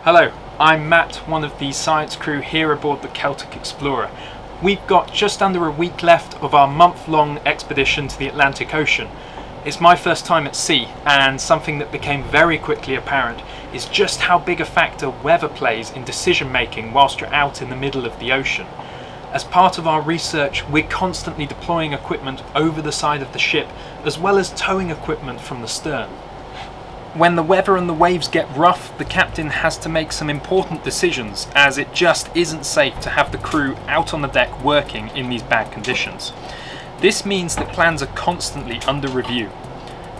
Hello, I'm Matt, one of the science crew here aboard the Celtic Explorer. We've got just under a week left of our month-long expedition to the Atlantic Ocean. It's my first time at sea, and something that became very quickly apparent is just how big a factor weather plays in decision making whilst you're out in the middle of the ocean. As part of our research, we're constantly deploying equipment over the side of the ship, as well as towing equipment from the stern. When the weather and the waves get rough, the captain has to make some important decisions, as it just isn't safe to have the crew out on the deck working in these bad conditions. This means that plans are constantly under review.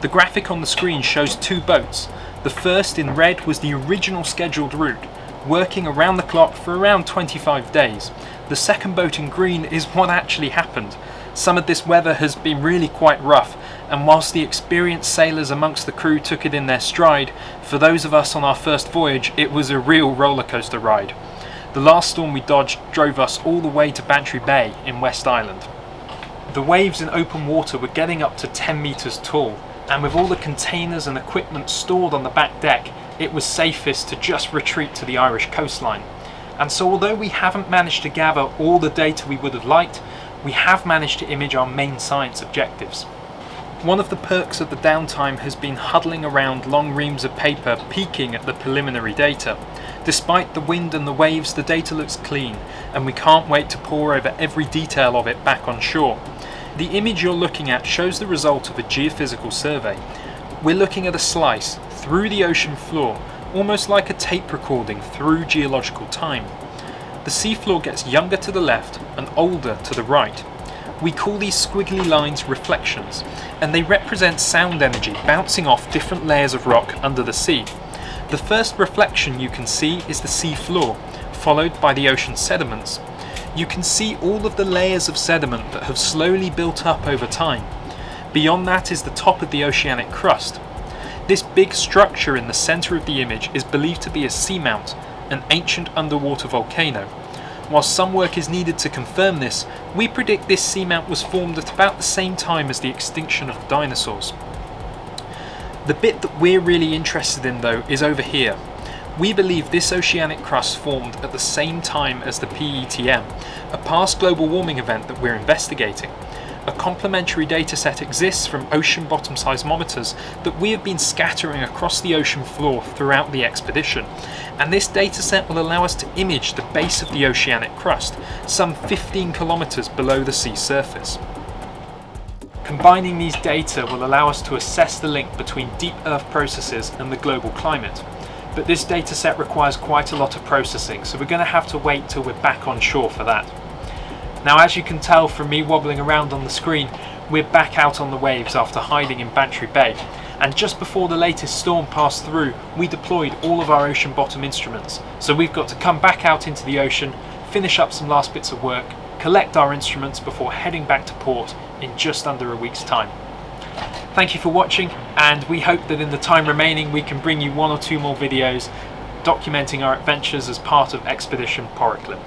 The graphic on the screen shows two boats. The first in red was the original scheduled route, working around the clock for around 25 days. The second boat in green is what actually happened. Some of this weather has been really quite rough, and whilst the experienced sailors amongst the crew took it in their stride, for those of us on our first voyage it was a real roller coaster ride. The last storm we dodged drove us all the way to Bantry Bay in West Island. The waves in open water were getting up to 10 metres tall, and with all the containers and equipment stored on the back deck, it was safest to just retreat to the Irish coastline. And so although we haven't managed to gather all the data we would have liked, we have managed to image our main science objectives. One of the perks of the downtime has been huddling around long reams of paper peeking at the preliminary data. Despite the wind and the waves, the data looks clean, and we can't wait to pore over every detail of it back on shore. The image you're looking at shows the result of a geophysical survey. We're looking at a slice through the ocean floor, almost like a tape recording through geological time. The seafloor gets younger to the left and older to the right. We call these squiggly lines reflections, and they represent sound energy bouncing off different layers of rock under the sea. The first reflection you can see is the sea floor, followed by the ocean sediments. You can see all of the layers of sediment that have slowly built up over time. Beyond that is the top of the oceanic crust. This big structure in the centre of the image is believed to be a seamount, an ancient underwater volcano. While some work is needed to confirm this, we predict this seamount was formed at about the same time as the extinction of the dinosaurs. The bit that we're really interested in though is over here. We believe this oceanic crust formed at the same time as the PETM, a past global warming event that we're investigating. A complementary dataset exists from ocean bottom seismometers that we have been scattering across the ocean floor throughout the expedition, and this dataset will allow us to image the base of the oceanic crust, some 15 kilometers below the sea surface. Combining these data will allow us to assess the link between deep earth processes and the global climate, but this dataset requires quite a lot of processing, so we're going to have to wait till we're back on shore for that. Now, as you can tell from me wobbling around on the screen, we're back out on the waves after hiding in Bantry Bay, and just before the latest storm passed through, we deployed all of our ocean bottom instruments. So we've got to come back out into the ocean, finish up some last bits of work, collect our instruments before heading back to port in just under a week's time. Thank you for watching, and we hope that in the time remaining we can bring you one or two more videos documenting our adventures as part of Expedition POROCLIM.